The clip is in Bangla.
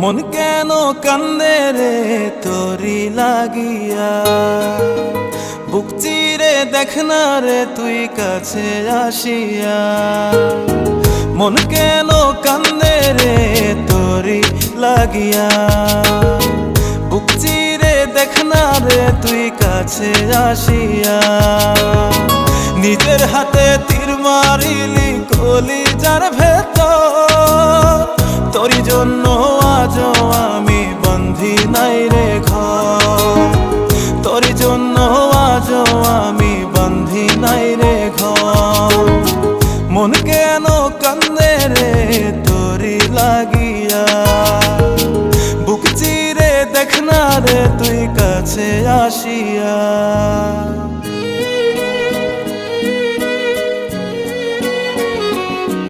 মন কেন কান্দে রে তোরি লাগিয়া, বুক চিরে দেখ না রে তুই কাছে আসিয়া। মন কেন কান্দে রে তোরি লাগিয়া, বুক চিরে দেখ না রে তুই কাছে আসিয়া। নিজের হাতে তীর মারিলি কলিজার ভেতর, তোরি জন্য আজও আমি বন্ধি নাই রে ঘর, তোরি জন্য আজও আমি বন্ধি নাই রে ঘর। মন কেন কান্দে রে তোরি লাগিয়া, বুক চিরে দেখ না রে তুই কাছে আসিয়া।